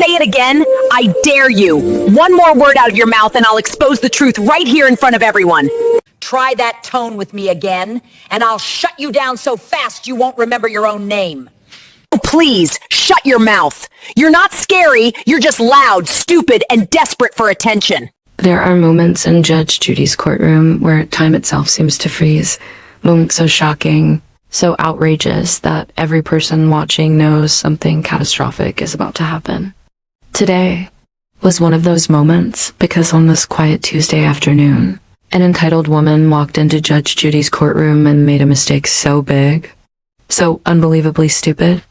Say it again. I dare you. One more word out of your mouth and I'll expose the truth right here in front of everyone. Try that tone with me again, and I'll shut you down so fast you won't remember your own name. Oh, please, shut your mouth. You're not scary, you're just loud, stupid, and desperate for attention. There are moments in Judge Judy's courtroom where time itself seems to freeze. Moments so shocking, so outrageous that every person watching knows something catastrophic is about to happen. Today was one of those moments because on this quiet Tuesday afternoon, an entitled woman walked into Judge Judy's courtroom and made a mistake so big, so unbelievably stupid,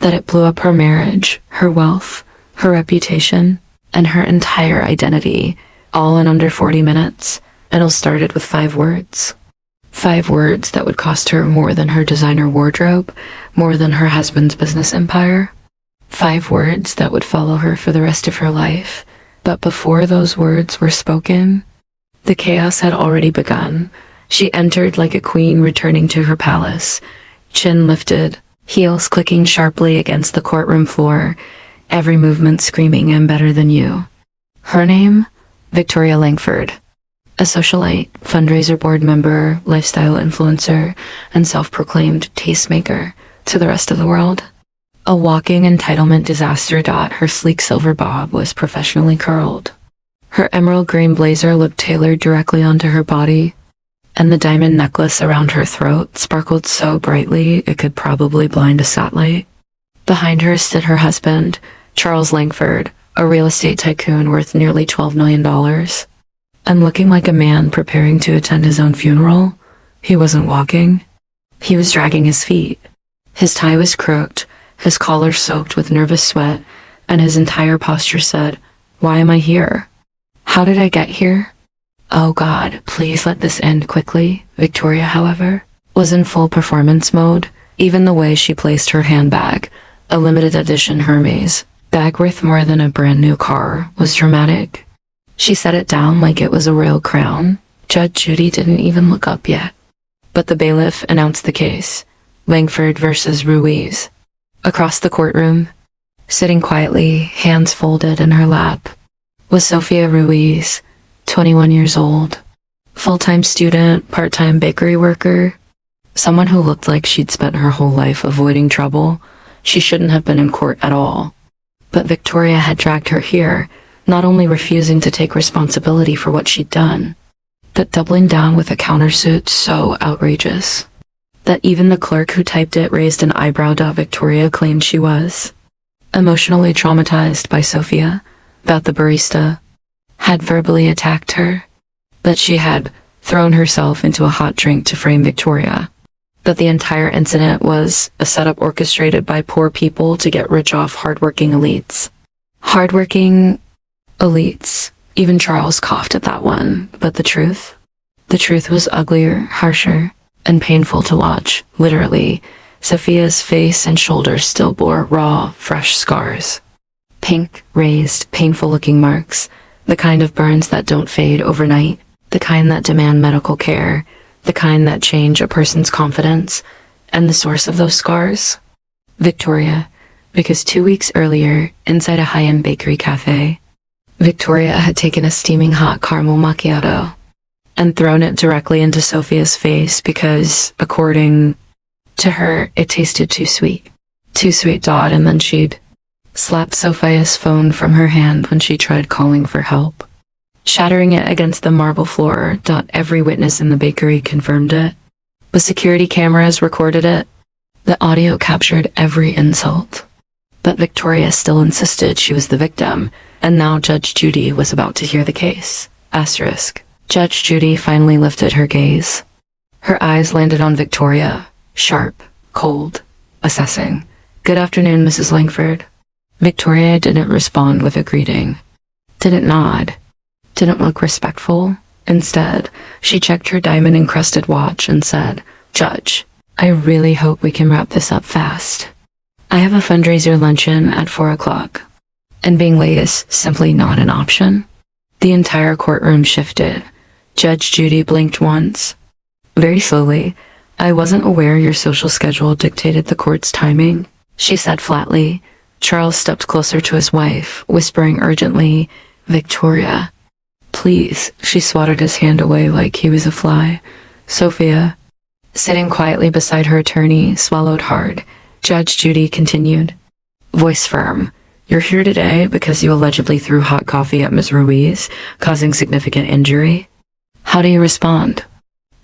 that it blew up her marriage, her wealth, her reputation, and her entire identity, all in under 40 minutes. It all started with 5 words. 5 words that would cost her more than her designer wardrobe, more than her husband's business empire. 5 words that would follow her for the rest of her life. But before those words were spoken, the chaos had already begun. She entered like a queen returning to her palace, chin lifted, heels clicking sharply against the courtroom floor, every movement screaming, "I'm better than you." Her name? Victoria Langford. A socialite, fundraiser board member, lifestyle influencer, and self-proclaimed tastemaker to the rest of the world. A walking entitlement disaster. Her sleek silver bob was professionally curled. Her emerald green blazer looked tailored directly onto her body, and the diamond necklace around her throat sparkled so brightly it could probably blind a satellite. Behind her stood her husband, Charles Langford, a real estate tycoon worth nearly $12 million. And looking like a man preparing to attend his own funeral, he wasn't walking. He was dragging his feet. His tie was crooked, his collar soaked with nervous sweat, and his entire posture said, "Why am I here? How did I get here? Oh God, please let this end quickly." Victoria, however, was in full performance mode. Even the way she placed her handbag, a limited edition Hermes bag worth more than a brand new car, was dramatic. She set it down like it was a royal crown. Judge Judy didn't even look up yet. But the bailiff announced the case. Langford versus Ruiz. Across the courtroom, sitting quietly, hands folded in her lap, was Sophia Ruiz, 21 years old. Full-time student, part-time bakery worker. Someone who looked like she'd spent her whole life avoiding trouble. She shouldn't have been in court at all. But Victoria had dragged her here, not only refusing to take responsibility for what she'd done, but doubling down with a countersuit so outrageous that even the clerk who typed it raised an eyebrow. Victoria claimed she was emotionally traumatized by Sophia, that the barista had verbally attacked her, that she had thrown herself into a hot drink to frame Victoria, that the entire incident was a setup orchestrated by poor people to get rich off hardworking elites. Hardworking elites. Even Charles coughed at that one, but the truth? The truth was uglier, harsher, and painful to watch. Literally, Sophia's face and shoulders still bore raw, fresh scars. Pink, raised, painful-looking marks, the kind of burns that don't fade overnight, the kind that demand medical care, the kind that change a person's confidence. And the source of those scars? Victoria, because 2 weeks earlier, inside a high-end bakery cafe, Victoria had taken a steaming hot caramel macchiato and thrown it directly into Sophia's face because, according to her, it tasted too sweet. Too sweet. And then she'd slapped Sophia's phone from her hand when she tried calling for help, shattering it against the marble floor. Every witness in the bakery confirmed it. The security cameras recorded it. The audio captured every insult. But Victoria still insisted she was the victim, and now Judge Judy was about to hear the case. Asterisk. Judge Judy finally lifted her gaze. Her eyes landed on Victoria, sharp, cold, assessing. "Good afternoon, Mrs. Langford." Victoria didn't respond with a greeting, didn't nod, didn't look respectful. Instead, she checked her diamond-encrusted watch and said, "Judge, I really hope we can wrap this up fast. I have a fundraiser luncheon at 4 o'clock, and being late is simply not an option." The entire courtroom shifted. Judge Judy blinked once, very slowly. "I wasn't aware your social schedule dictated the court's timing," she said flatly. Charles stepped closer to his wife, whispering urgently, "Victoria." "Please." She swatted his hand away like he was a fly. "Sophia." Sitting quietly beside her attorney, swallowed hard, Judge Judy continued, voice firm. "You're here today because you allegedly threw hot coffee at Ms. Ruiz, causing significant injury. How do you respond?"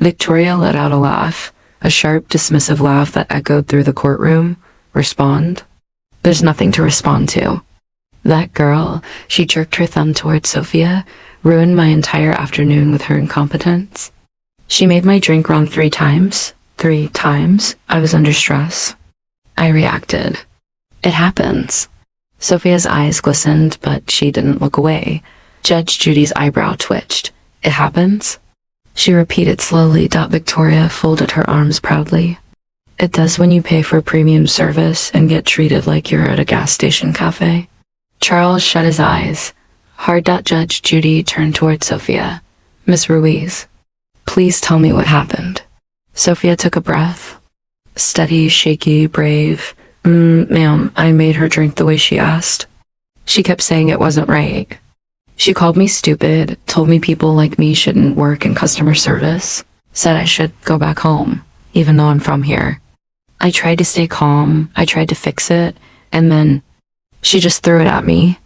Victoria let out a laugh, a sharp, dismissive laugh that echoed through the courtroom. "Respond? There's nothing to respond to. That girl," she jerked her thumb toward Sophia, "ruined my entire afternoon with her incompetence. She made my drink wrong 3 times. 3 times. I was under stress. I reacted. It happens." Sophia's eyes glistened, but she didn't look away. Judge Judy's eyebrow twitched. "It happens?" She repeated slowly. Victoria folded her arms proudly. "It does when you pay for premium service and get treated like you're at a gas station cafe." Charles shut his eyes. Hard. Judge Judy turned toward Sophia. "Miss Ruiz, please tell me what happened." Sophia took a breath. Steady, shaky, brave. Ma'am, I made her drink the way she asked. She kept saying it wasn't right. She called me stupid, told me people like me shouldn't work in customer service, said I should go back home, even though I'm from here. I tried to stay calm, I tried to fix it, and then she just threw it at me."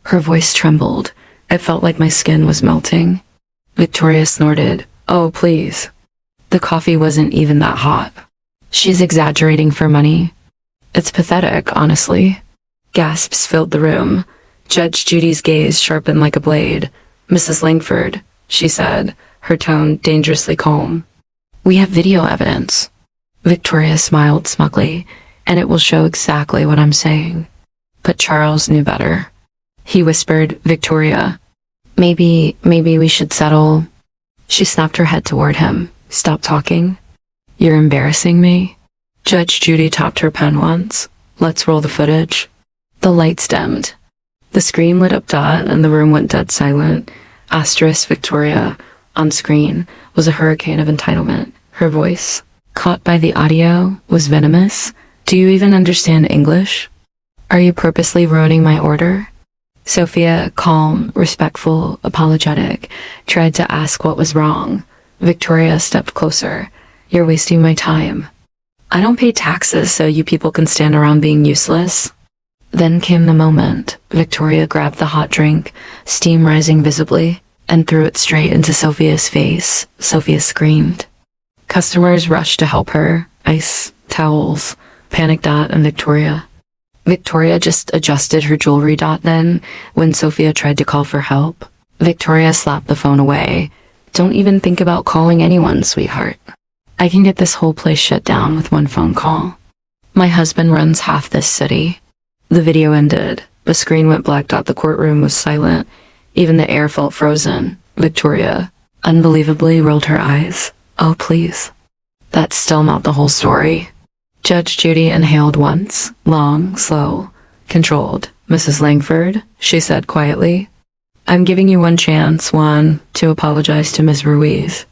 Her voice trembled. It felt like my skin was melting. Victoria snorted. "Oh, please. The coffee wasn't even that hot. She's exaggerating for money. It's pathetic, honestly." Gasps filled the room. Judge Judy's gaze sharpened like a blade. "Mrs. Langford," she said, her tone dangerously calm. "We have video evidence." Victoria smiled smugly, "and it will show exactly what I'm saying." But Charles knew better. He whispered, "Victoria, maybe we should settle." She snapped her head toward him. "Stop talking. You're embarrassing me." Judge Judy tapped her pen once. "Let's roll the footage." The lights dimmed. The screen lit up. And the room went dead silent. Asterisk Victoria, on screen, was a hurricane of entitlement. Her voice, caught by the audio, was venomous. "Do you even understand English? Are you purposely ruining my order?" Sophia, calm, respectful, apologetic, tried to ask what was wrong. Victoria stepped closer. "You're wasting my time. I don't pay taxes so you people can stand around being useless." Then came the moment. Victoria grabbed the hot drink, steam rising visibly, and threw it straight into Sophia's face. Sophia screamed. Customers rushed to help her. Ice, towels, panicked and Victoria. Victoria just adjusted her jewelry. Then, when Sophia tried to call for help, Victoria slapped the phone away. "Don't even think about calling anyone, sweetheart. I can get this whole place shut down with one phone call. My husband runs half this city." The video ended. The screen went black. The courtroom was silent. Even the air felt frozen. Victoria, unbelievably, rolled her eyes. "Oh, please. That's still not the whole story." Judge Judy inhaled once, long, slow, controlled. "Mrs. Langford," she said quietly, "I'm giving you one chance, to apologize to Ms. Ruiz."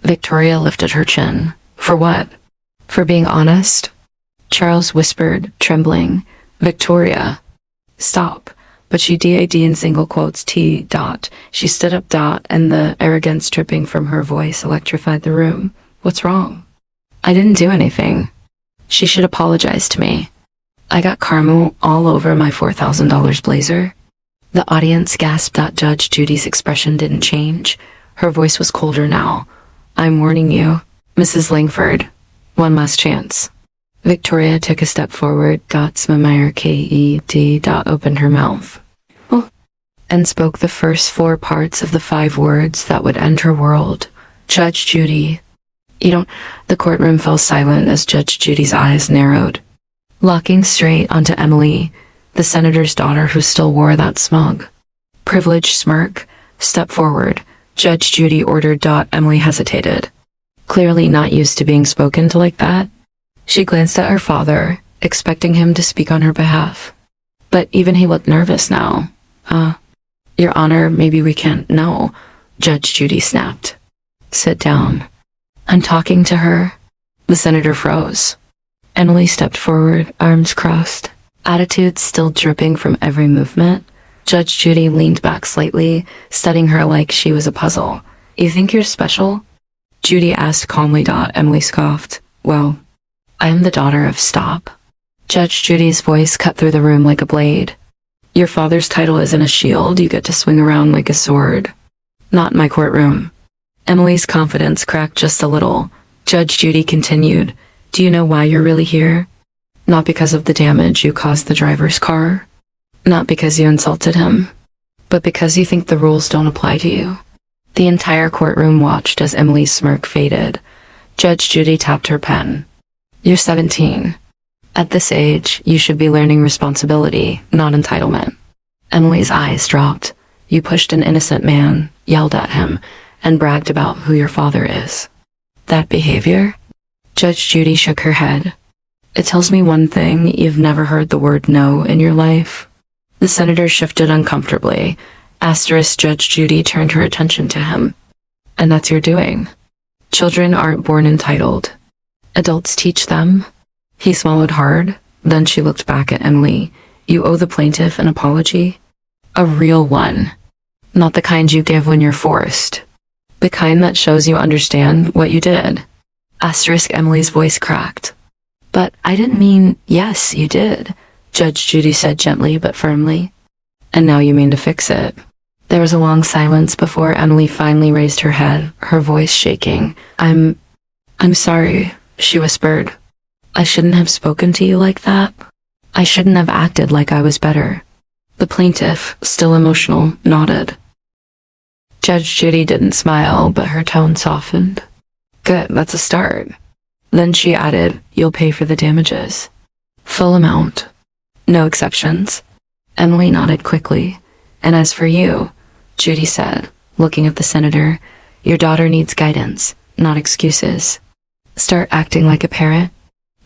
Victoria lifted her chin. "For what?" "For being honest." Charles whispered, trembling. "Victoria." "Stop." But she did in single quotes T. She stood up. And the arrogance dripping from her voice electrified the room. "What's wrong?" "I didn't do anything. She should apologize to me. I got caramel all over my $4,000 blazer." The audience gasped. Judge Judy's expression didn't change. Her voice was colder now. "I'm warning you, Mrs. Langford. One last chance." Victoria took a step forward. Smemeyer Ked. Opened her mouth. "Oh," and spoke the first 4 parts of the 5 words that would end her world. "Judge Judy. You don't..." The courtroom fell silent as Judge Judy's eyes narrowed, locking straight onto Emily, the senator's daughter, who still wore that smug, privileged smirk. "Step forward," Judge Judy ordered. Emily hesitated, clearly not used to being spoken to like that. She glanced at her father, expecting him to speak on her behalf. But even he looked nervous now. Your Honor, maybe we can't..." "No," Judge Judy snapped. "Sit down. I'm talking to her." The senator froze. Emily stepped forward, arms crossed. Attitude still dripping from every movement. Judge Judy leaned back slightly, studying her like she was a puzzle. You think you're special? Judy asked calmly. Emily scoffed. Well, I am the daughter of Stop. Judge Judy's voice cut through the room like a blade. Your father's title isn't a shield you get to swing around like a sword. Not in my courtroom. Emily's confidence cracked just a little. Judge Judy continued. Do you know why you're really here? Not because of the damage you caused the driver's car. Not because you insulted him. But because you think the rules don't apply to you. The entire courtroom watched as Emily's smirk faded. Judge Judy tapped her pen. You're 17. At this age, you should be learning responsibility, not entitlement. Emily's eyes dropped. You pushed an innocent man, yelled at him, and bragged about who your father is. That behavior? Judge Judy shook her head. It tells me one thing: you've never heard the word no in your life. The senator shifted uncomfortably. Judge Judy turned her attention to him. And that's your doing. Children aren't born entitled. Adults teach them. He swallowed hard. Then she looked back at Emily. You owe the plaintiff an apology. A real one. Not the kind you give when you're forced. The kind that shows you understand what you did. Emily's voice cracked. But I didn't mean, yes, you did, Judge Judy said gently but firmly. And now you mean to fix it. There was a long silence before Emily finally raised her head, her voice shaking. I'm sorry, she whispered. I shouldn't have spoken to you like that. I shouldn't have acted like I was better. The plaintiff, still emotional, nodded. Judge Judy didn't smile, but her tone softened. Good, that's a start. Then she added, you'll pay for the damages. Full amount. No exceptions. Emily nodded quickly. And as for you, Judy said, looking at the senator, your daughter needs guidance, not excuses. Start acting like a parent.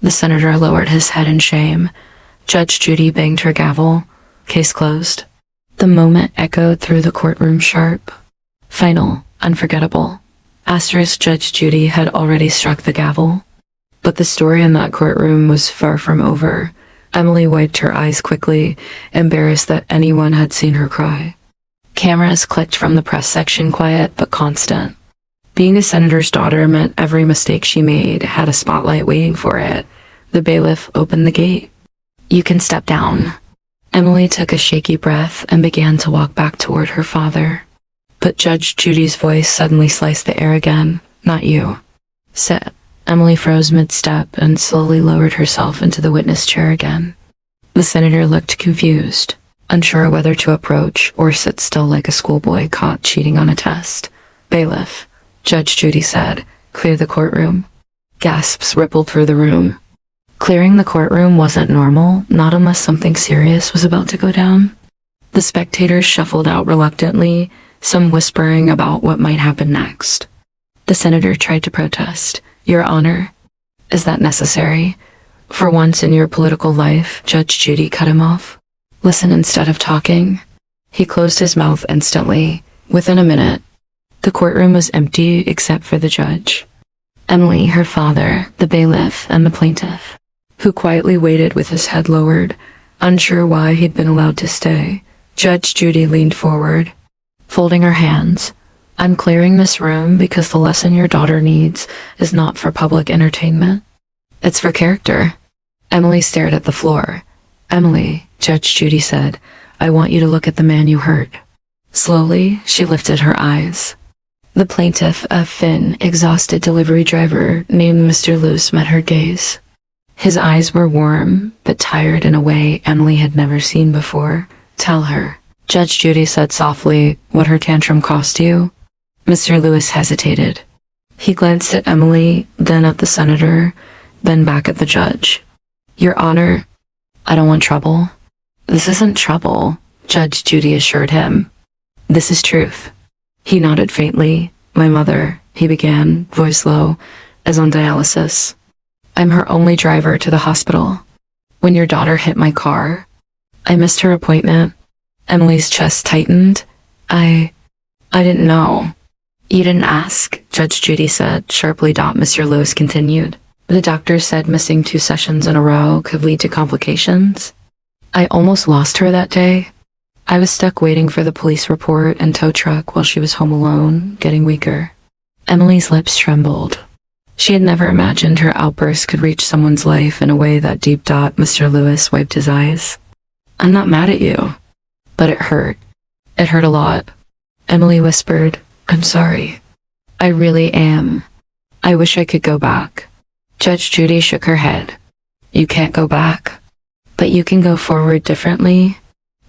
The senator lowered his head in shame. Judge Judy banged her gavel. Case closed. The moment echoed through the courtroom sharp. Final, unforgettable. Judge Judy had already struck the gavel. But the story in that courtroom was far from over. Emily wiped her eyes quickly, embarrassed that anyone had seen her cry. Cameras clicked from the press section, quiet but constant. Being a senator's daughter meant every mistake she made had a spotlight waiting for it. The bailiff opened the gate. You can step down. Emily took a shaky breath and began to walk back toward her father. But Judge Judy's voice suddenly sliced the air again. Not you. Sit. Emily froze mid-step and slowly lowered herself into the witness chair again. The senator looked confused, unsure whether to approach or sit still like a schoolboy caught cheating on a test. Bailiff, Judge Judy said, clear the courtroom. Gasps rippled through the room. Clearing the courtroom wasn't normal, not unless something serious was about to go down. The spectators shuffled out reluctantly, some whispering about what might happen next. The senator tried to protest. Your Honor, is that necessary? For once in your political life, Judge Judy cut him off. Listen instead of talking. He closed his mouth instantly. Within a minute, the courtroom was empty except for the judge. Emily, her father, the bailiff, and the plaintiff, who quietly waited with his head lowered, unsure why he'd been allowed to stay. Judge Judy leaned forward, folding her hands. I'm clearing this room because the lesson your daughter needs is not for public entertainment. It's for character. Emily stared at the floor. Emily, Judge Judy said, I want you to look at the man you hurt. Slowly, she lifted her eyes. The plaintiff, a thin, exhausted delivery driver named Mr. Lewis, met her gaze. His eyes were warm, but tired in a way Emily had never seen before. Tell her, Judge Judy said softly, what her tantrum cost you. Mr. Lewis hesitated. He glanced at Emily, then at the senator, then back at the judge. Your Honor, I don't want trouble. This isn't trouble, Judge Judy assured him. This is truth. He nodded faintly. My mother, he began, voice low, is on dialysis. I'm her only driver to the hospital. When your daughter hit my car, I missed her appointment. Emily's chest tightened. I didn't know. You didn't ask, Judge Judy said, sharply. Mr. Lewis continued. The doctor said missing 2 sessions in a row could lead to complications. I almost lost her that day. I was stuck waiting for the police report and tow truck while she was home alone, getting weaker. Emily's lips trembled. She had never imagined her outburst could reach someone's life in a way that deep. Mr. Lewis wiped his eyes. I'm not mad at you. But it hurt. It hurt a lot. Emily whispered, I'm sorry. I really am. I wish I could go back. Judge Judy shook her head. You can't go back. But you can go forward differently.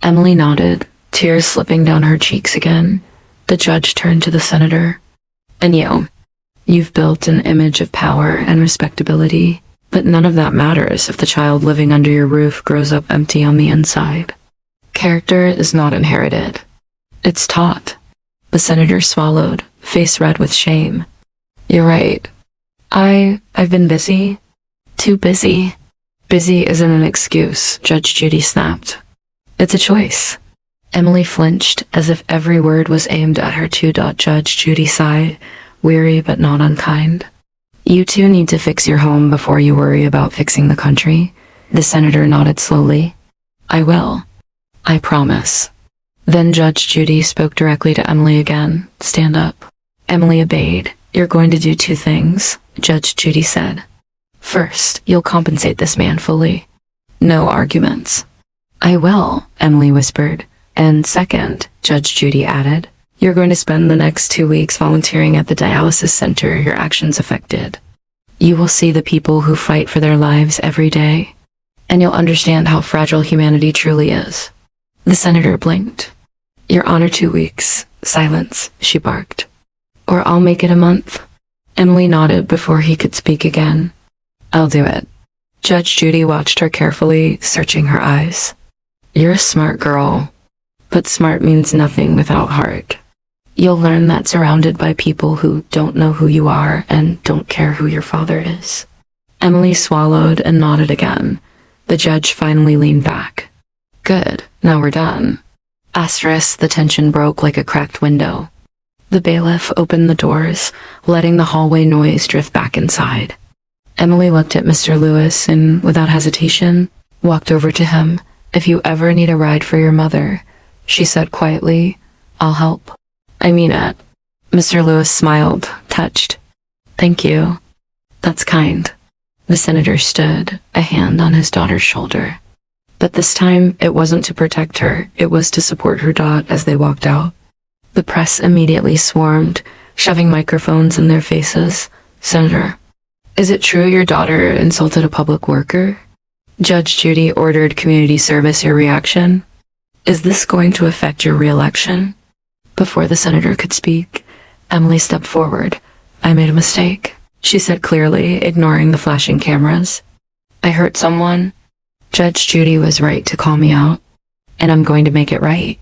Emily nodded, tears slipping down her cheeks again. The judge turned to the senator. And you've built an image of power and respectability, but none of that matters if the child living under your roof grows up empty on the inside. Character is not inherited. It's taught. The senator swallowed, face red with shame. You're right. I've been busy. Too busy. Busy isn't an excuse, Judge Judy snapped. It's a choice. Emily flinched as if every word was aimed at her too. Judge Judy sighed, weary but not unkind. You two need to fix your home before you worry about fixing the country. The senator nodded slowly. I will. I promise. Then Judge Judy spoke directly to Emily again. Stand up. Emily obeyed. You're going to do two things, Judge Judy said. First, you'll compensate this man fully. No arguments. I will, Emily whispered. And second, Judge Judy added, you're going to spend the next 2 weeks volunteering at the dialysis center your actions affected. You will see the people who fight for their lives every day, and you'll understand how fragile humanity truly is. The senator blinked. Your Honor, 2 weeks. Silence, she barked. Or I'll make it a month. Emily nodded before he could speak again. I'll do it. Judge Judy watched her carefully, searching her eyes. You're a smart girl, but smart means nothing without heart. You'll learn that surrounded by people who don't know who you are and don't care who your father is. Emily swallowed and nodded again. The judge finally leaned back. Good, now we're done. Asterisk, the tension broke like a cracked window. The bailiff opened the doors, letting the hallway noise drift back inside. Emily looked at Mr. Lewis and, without hesitation, walked over to him. If you ever need a ride for your mother, she said quietly, I'll help. I mean it. Mr. Lewis smiled, touched. Thank you. That's kind. The senator stood, a hand on his daughter's shoulder. But this time, it wasn't to protect her, it was to support her as they walked out. The press immediately swarmed, shoving microphones in their faces. Senator, is it true your daughter insulted a public worker? Judge Judy ordered community service. Your reaction? Is this going to affect your re-election? Before the senator could speak, Emily stepped forward. I made a mistake, she said clearly, ignoring the flashing cameras. I hurt someone. Judge Judy was right to call me out, and I'm going to make it right.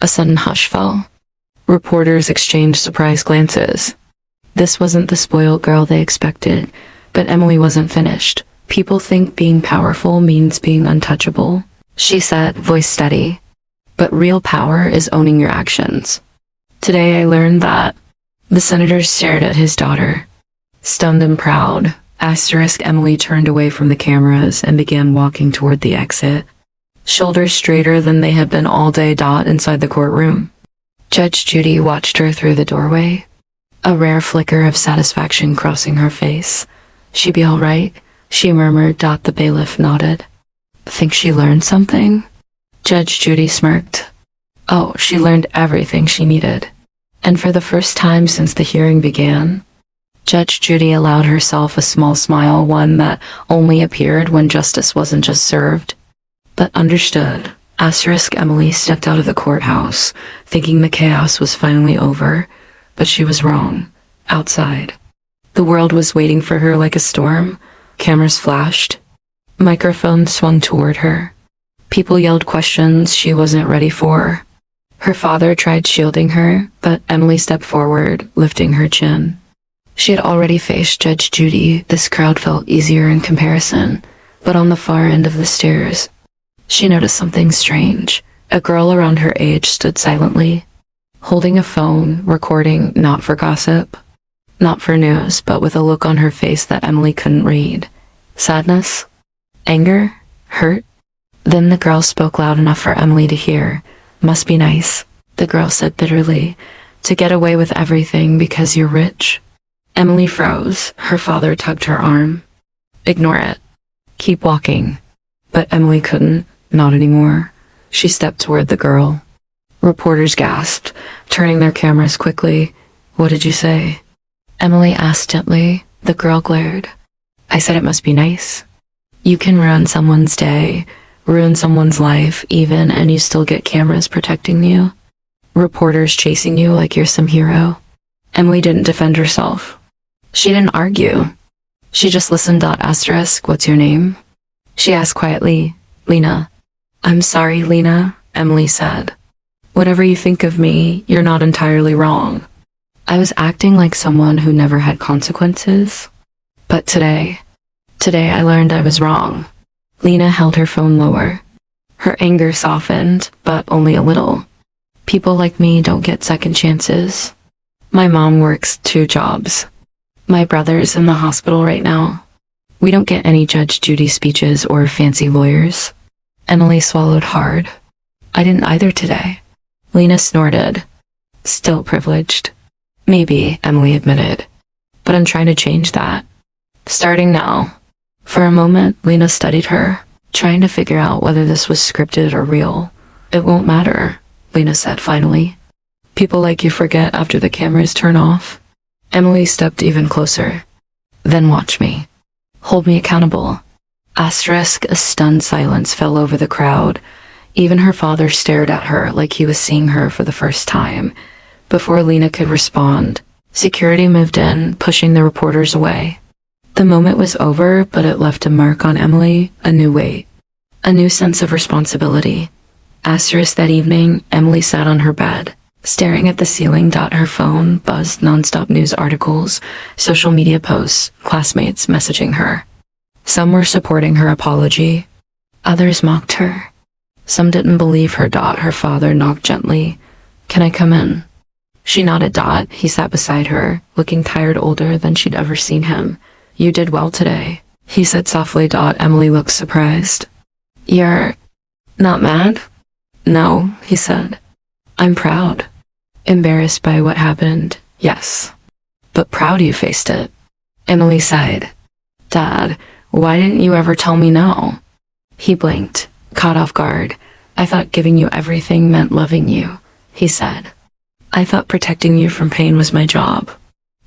A sudden hush fell. Reporters exchanged surprised glances. This wasn't the spoiled girl they expected, but Emily wasn't finished. People think being powerful means being untouchable, she said, voice steady. But real power is owning your actions. Today I learned that. The senator stared at his daughter. Stunned and proud, Emily turned away from the cameras and began walking toward the exit, shoulders straighter than they had been all day. Inside the courtroom, Judge Judy watched her through the doorway, a rare flicker of satisfaction crossing her face. She be all right? She murmured. The bailiff nodded. Think she learned something? Judge Judy smirked. Oh, she learned everything she needed. And for the first time since the hearing began, Judge Judy allowed herself a small smile, one that only appeared when justice wasn't just served, but understood. Emily stepped out of the courthouse, thinking the chaos was finally over, but she was wrong. Outside, the world was waiting for her like a storm. Cameras flashed. Microphones swung toward her. People yelled questions she wasn't ready for. Her father tried shielding her, but Emily stepped forward, lifting her chin. She had already faced Judge Judy. This crowd felt easier in comparison, but on the far end of the stairs, she noticed something strange. A girl around her age stood silently, holding a phone, recording, not for gossip, not for news, but with a look on her face that Emily couldn't read. Sadness? Anger? Hurt? Then the girl spoke loud enough for Emily to hear. Must be nice, the girl said bitterly, to get away with everything because you're rich. Emily froze. Her father tugged her arm. Ignore it. Keep walking. But Emily couldn't, not anymore. She stepped toward the girl. Reporters gasped, turning their cameras quickly. What did you say? Emily asked gently. The girl glared. I said it must be nice. You can ruin someone's day, ruin someone's life even, and you still get cameras protecting you. Reporters chasing you like you're some hero. Emily didn't defend herself. She didn't argue. She just listened. Asterisk, what's your name? She asked quietly. Lena. I'm sorry, Lena, Emily said. Whatever you think of me, you're not entirely wrong. I was acting like someone who never had consequences. But today I learned I was wrong. Lena held her phone lower. Her anger softened, but only a little. People like me don't get second chances. My mom works 2 jobs. My brother's in the hospital right now. We don't get any Judge Judy speeches or fancy lawyers. Emily swallowed hard. I didn't either today. Lena snorted. Still privileged. Maybe, Emily admitted. But I'm trying to change that. Starting now. For a moment, Lena studied her, trying to figure out whether this was scripted or real. It won't matter, Lena said finally. People like you forget after the cameras turn off. Emily stepped even closer. Then watch me. Hold me accountable. Asterisk, a stunned silence fell over the crowd. Even her father stared at her like he was seeing her for the first time. Before Lena could respond, security moved in, pushing the reporters away. The moment was over, but it left a mark on Emily, a new weight, a new sense of responsibility. Asterisk, that evening, Emily sat on her bed, staring at the ceiling. Her phone buzzed nonstop. News articles, social media posts, classmates messaging her. Some were supporting her apology. Others mocked her. Some didn't believe her. Her father knocked gently. Can I come in? She nodded. He sat beside her, looking tired, older than she'd ever seen him. You did well today, he said softly. Emily looked surprised. You're not mad? No, he said. I'm proud. Embarrassed by what happened, yes. But proud you faced it. Emily sighed. Dad, why didn't you ever tell me no? He blinked, caught off guard. I thought giving you everything meant loving you, he said. I thought protecting you from pain was my job.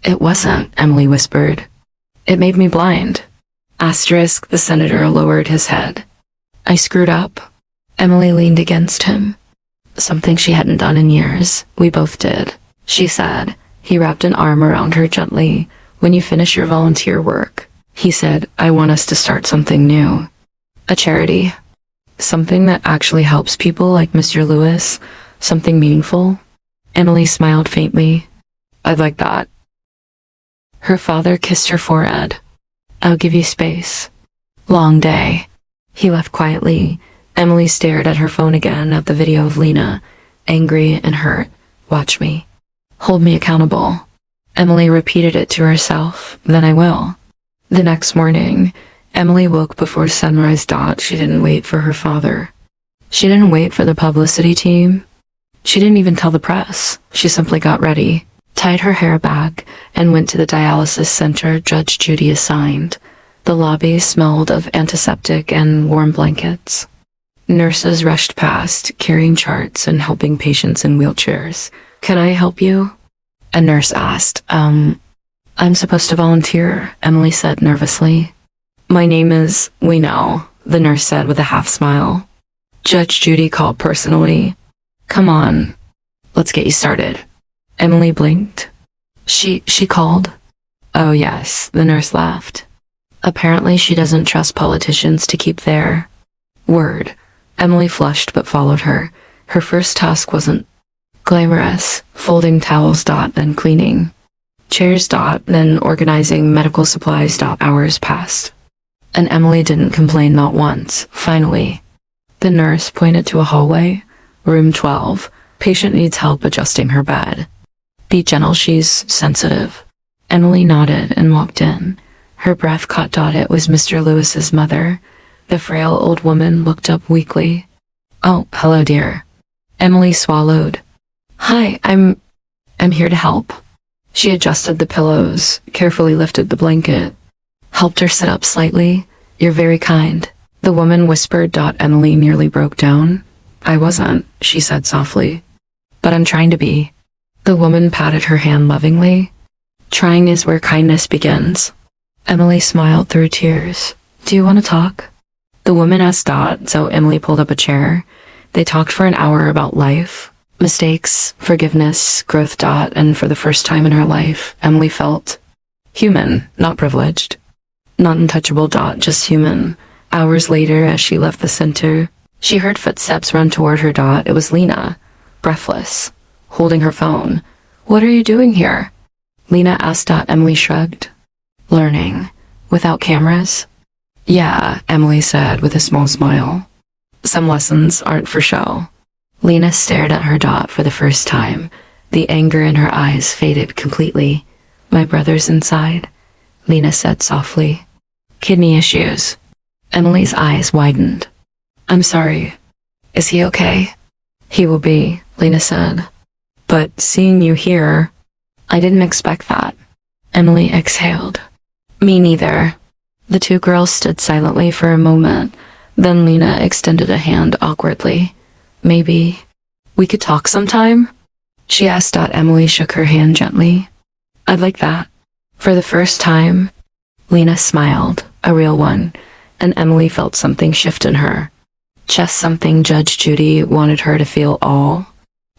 It wasn't, Emily whispered. It made me blind. Asterisk, the senator lowered his head. I screwed up. Emily leaned against him. Something she hadn't done in years. We both did, she said. He wrapped an arm around her gently. When you finish your volunteer work, he said, I want us to start something new. A charity. Something that actually helps people like Mr. Lewis. Something meaningful. Emily smiled faintly. I'd like that. Her father kissed her forehead. I'll give you space. Long day. He left quietly. Emily stared at her phone again, at the video of Lena, angry and hurt. Watch me. Hold me accountable. Emily repeated it to herself. Then I will. The next morning, Emily woke before sunrise. She didn't wait for her father. She didn't wait for the publicity team. She didn't even tell the press. She simply got ready, tied her hair back, and went to the dialysis center Judge Judy assigned. The lobby smelled of antiseptic and warm blankets. Nurses rushed past, carrying charts and helping patients in wheelchairs. Can I help you? A nurse asked. I'm supposed to volunteer, Emily said nervously. My name is, we know, the nurse said with a half smile. Judge Judy called personally. Come on, let's get you started. Emily blinked. She called? Oh yes, the nurse laughed. Apparently she doesn't trust politicians to keep their word. Emily flushed but followed her. Her first task wasn't glamorous. Folding towels. Then cleaning chairs. Then organizing medical supplies. Hours passed. And Emily didn't complain, not once. Finally, the nurse pointed to a hallway. Room 12. Patient needs help adjusting her bed. Be gentle, she's sensitive. Emily nodded and walked in. Her breath caught. It was Mr. Lewis's mother. The frail old woman looked up weakly. "Oh, hello, dear." Emily swallowed. "Hi, I'm here to help." She adjusted the pillows, carefully lifted the blanket, helped her sit up slightly. "You're very kind." The woman whispered. Emily nearly broke down. "I wasn't," she said softly. "But I'm trying to be." The woman patted her hand lovingly. "Trying is where kindness begins." Emily smiled through tears. "Do you want to talk?" The woman asked so Emily pulled up a chair. They talked for an hour about life, mistakes, forgiveness, growth. And for the first time in her life, Emily felt human, not privileged. Not untouchable. Just human. Hours later, as she left the center, she heard footsteps run toward her. It was Lena, breathless, holding her phone. "What are you doing here?" Lena asked. Emily shrugged. "Learning. Without cameras?" "Yeah," Emily said with a small smile. "Some lessons aren't for show." Lena stared at her. For the first time, the anger in her eyes faded completely. "My brother's inside," Lena said softly. "Kidney issues." Emily's eyes widened. "I'm sorry. Is he okay?" "He will be," Lena said. "But seeing you here, I didn't expect that." Emily exhaled. "Me neither." The two girls stood silently for a moment. Then Lena extended a hand awkwardly. "Maybe we could talk sometime?" she asked. Emily shook her hand gently. "I'd like that." For the first time, Lena smiled, a real one, and Emily felt something shift in her. Just something Judge Judy wanted her to feel all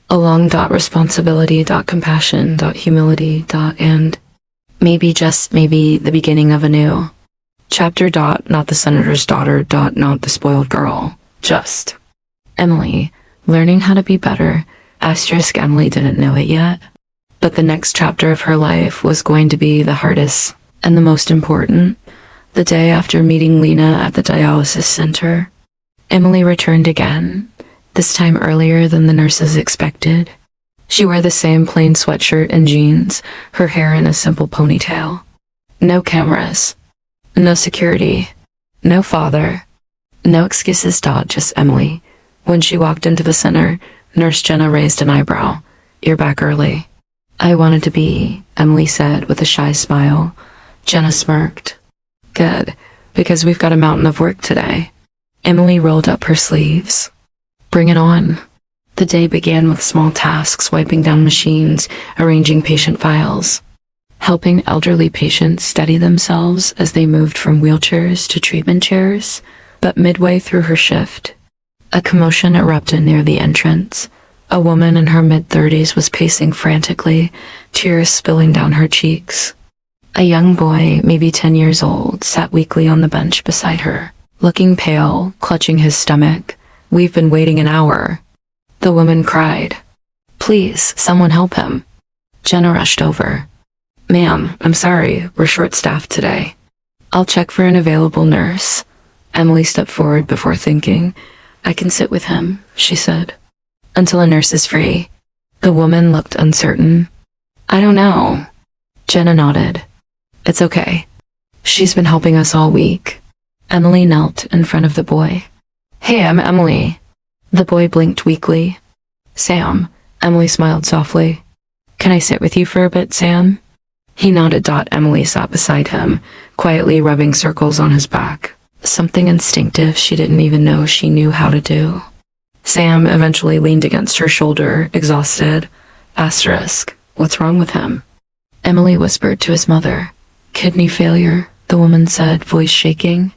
along. Responsibility, compassion, humility, and maybe, just maybe, the beginning of a new chapter. Not the senator's daughter. Not the spoiled girl. Just Emily, learning how to be better. Emily didn't know it yet. But the next chapter of her life was going to be the hardest and the most important. The day after meeting Lena at the dialysis center, Emily returned again, this time earlier than the nurses expected. She wore the same plain sweatshirt and jeans, her hair in a simple ponytail. No cameras, no security, no father, no excuses. Just Emily. When she walked into the center, Nurse Jenna raised an eyebrow. "You're back early." "I wanted to be," Emily said with a shy smile. Jenna smirked. "Good, because we've got a mountain of work today." Emily rolled up her sleeves. "Bring it on." The day began with small tasks: wiping down machines, arranging patient files, helping elderly patients steady themselves as they moved from wheelchairs to treatment chairs. But midway through her shift, a commotion erupted near the entrance. A woman in her mid-30s was pacing frantically, tears spilling down her cheeks. A young boy, maybe 10 years old, sat weakly on the bench beside her, looking pale, clutching his stomach. "We've been waiting an hour," the woman cried. "Please, someone help him." Jenna rushed over. "Ma'am, I'm sorry, we're short-staffed today." "I'll check for an available nurse." Emily stepped forward before thinking. "I can sit with him," she said, "until a nurse is free." The woman looked uncertain. "I don't know." Jenna nodded. "It's okay. She's been helping us all week." Emily knelt in front of the boy. "Hey, I'm Emily." The boy blinked weakly. "Sam." Emily smiled softly. "Can I sit with you for a bit, Sam?" He nodded. Emily sat beside him, quietly rubbing circles on his back. Something instinctive she didn't even know she knew how to do. Sam eventually leaned against her shoulder, exhausted. What's wrong with him? Emily whispered to his mother. "Kidney failure," the woman said, voice shaking.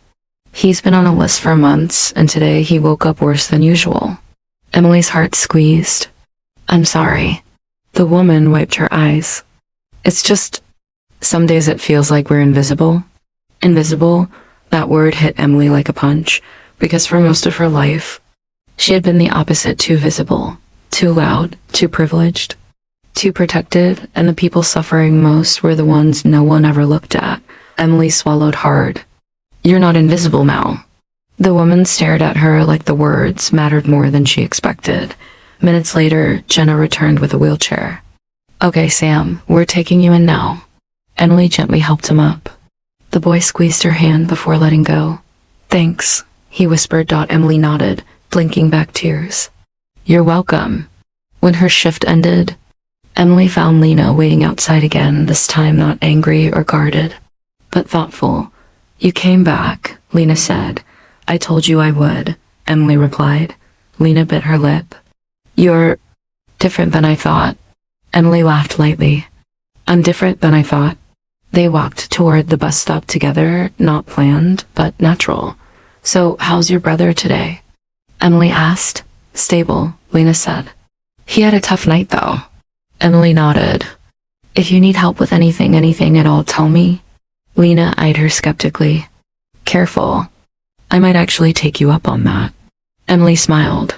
"He's been on a list for months, and today he woke up worse than usual." Emily's heart squeezed. "I'm sorry." The woman wiped her eyes. "It's just, some days it feels like we're invisible." Invisible? That word hit Emily like a punch, because for most of her life, she had been the opposite: too visible, too loud, too privileged, too protected, and the people suffering most were the ones no one ever looked at. Emily swallowed hard. "You're not invisible now." The woman stared at her like the words mattered more than she expected. Minutes later, Jenna returned with a wheelchair. "Okay, Sam, we're taking you in now." Emily gently helped him up. The boy squeezed her hand before letting go. "Thanks," he whispered. Emily nodded, blinking back tears. You're welcome. When her shift ended, Emily found Lena waiting outside again, this time not angry or guarded, but thoughtful. You came back, Lena said. I told you I would, Emily replied. Lena bit her lip. You're different than I thought. Emily laughed lightly. I'm different than I thought. They walked toward the bus stop together, not planned, but natural. So, how's your brother today? Emily asked. Stable, Lena said. He had a tough night though. Emily nodded. If you need help with anything at all, tell me. Lena eyed her skeptically. Careful. I might actually take you up on that. Emily smiled.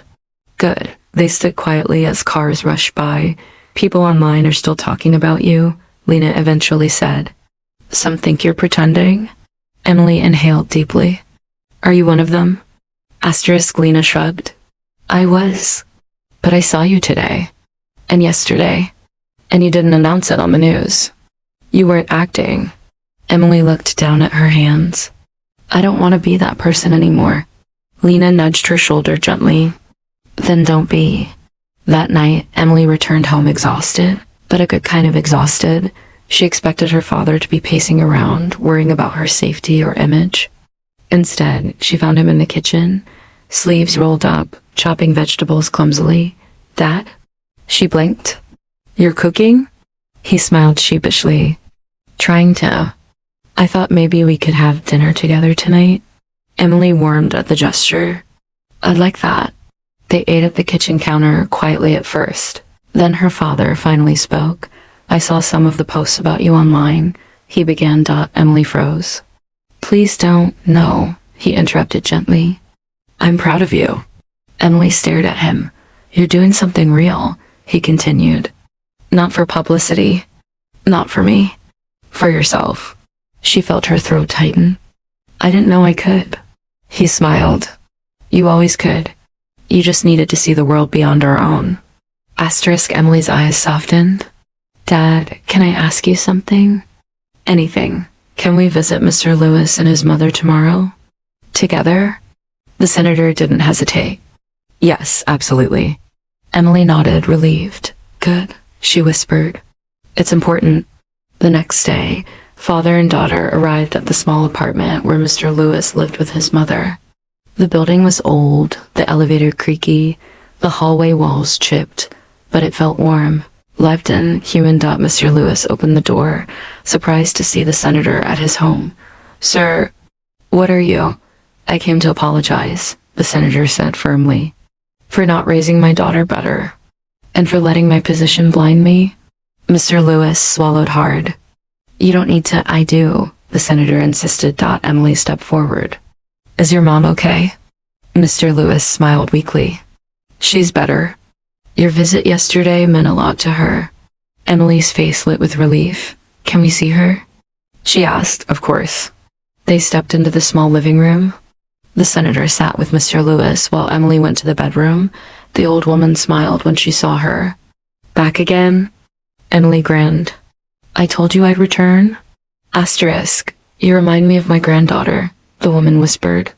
Good. They stood quietly as cars rushed by. People online are still talking about you, Lena eventually said. Some think you're pretending? Emily inhaled deeply. Are you one of them? Lena shrugged. I was. But I saw you today. And yesterday. And you didn't announce it on the news. You weren't acting. Emily looked down at her hands. I don't want to be that person anymore. Lena nudged her shoulder gently. Then don't be. That night, Emily returned home exhausted, but a good kind of exhausted. She expected her father to be pacing around, worrying about her safety or image. Instead, she found him in the kitchen, sleeves rolled up, chopping vegetables clumsily. Dad? She blinked. You're cooking? He smiled sheepishly. Trying to. I thought maybe we could have dinner together tonight. Emily warmed at the gesture. I'd like that. They ate at the kitchen counter quietly at first. Then her father finally spoke. I saw some of the posts about you online. He began. Emily froze. Please don't. No, he interrupted gently. I'm proud of you. Emily stared at him. You're doing something real, he continued. Not for publicity. Not for me. For yourself. She felt her throat tighten. I didn't know I could. He smiled. You always could. You just needed to see the world beyond our own. Emily's eyes softened. Dad, can I ask you something? Anything. Can we visit Mr. Lewis and his mother tomorrow? Together? The senator didn't hesitate. Yes, absolutely. Emily nodded, relieved. Good, she whispered. It's important. The next day, father and daughter arrived at the small apartment where Mr. Lewis lived with his mother. The building was old, the elevator creaky, the hallway walls chipped, but it felt warm. Lived-in, human. Mr. Lewis opened the door, surprised to see the senator at his home. Sir, what are you? I came to apologize, the senator said firmly. For not raising my daughter better. And for letting my position blind me? Mr. Lewis swallowed hard. You don't need to. I do, the senator insisted. Emily stepped forward. Is your mom okay? Mr. Lewis smiled weakly. She's better. Your visit yesterday meant a lot to her. Emily's face lit with relief. Can we see her? She asked, of course. They stepped into the small living room. The senator sat with Mr. Lewis while Emily went to the bedroom. The old woman smiled when she saw her. Back again? Emily grinned. I told you I'd return? You remind me of my granddaughter, the woman whispered.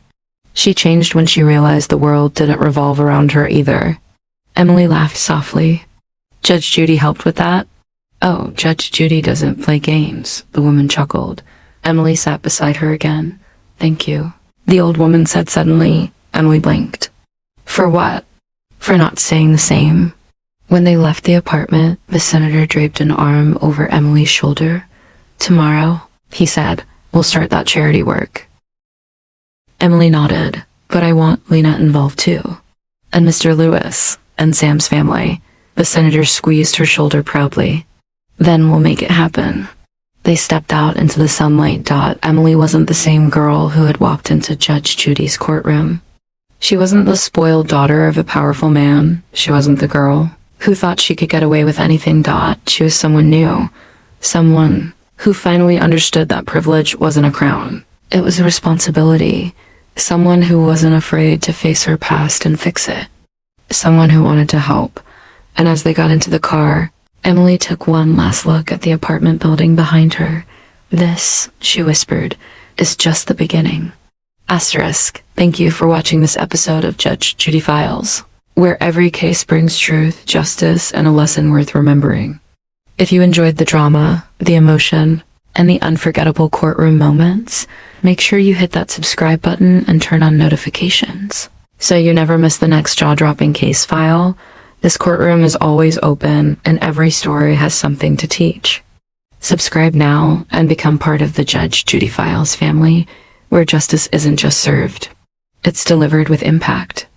She changed when she realized the world didn't revolve around her either. Emily laughed softly. Judge Judy helped with that? Oh, Judge Judy doesn't play games, the woman chuckled. Emily sat beside her again. Thank you, the old woman said suddenly. Emily blinked. For what? For not saying the same. When they left the apartment, the senator draped an arm over Emily's shoulder. Tomorrow, he said, we'll start that charity work. Emily nodded. But I want Lena involved too. And Mr. Lewis, and Sam's family. The senator squeezed her shoulder proudly. Then we'll make it happen. They stepped out into the sunlight. Emily wasn't the same girl who had walked into Judge Judy's courtroom. She wasn't the spoiled daughter of a powerful man. She wasn't the girl who thought she could get away with anything. She was someone new. Someone who finally understood that privilege wasn't a crown. It was a responsibility. Someone who wasn't afraid to face her past and fix it. Someone who wanted to help. And as they got into the car, Emily took one last look at the apartment building behind her. This, she whispered, is just the beginning. Thank you for watching this episode of Judge Judy Files, where every case brings truth, justice, and a lesson worth remembering. If you enjoyed the drama, the emotion, and the unforgettable courtroom moments, make sure you hit that subscribe button and turn on notifications, so you never miss the next jaw-dropping case file. This courtroom is always open, and every story has something to teach. Subscribe now and become part of the Judge Judy Files family, where justice isn't just served, it's delivered with impact.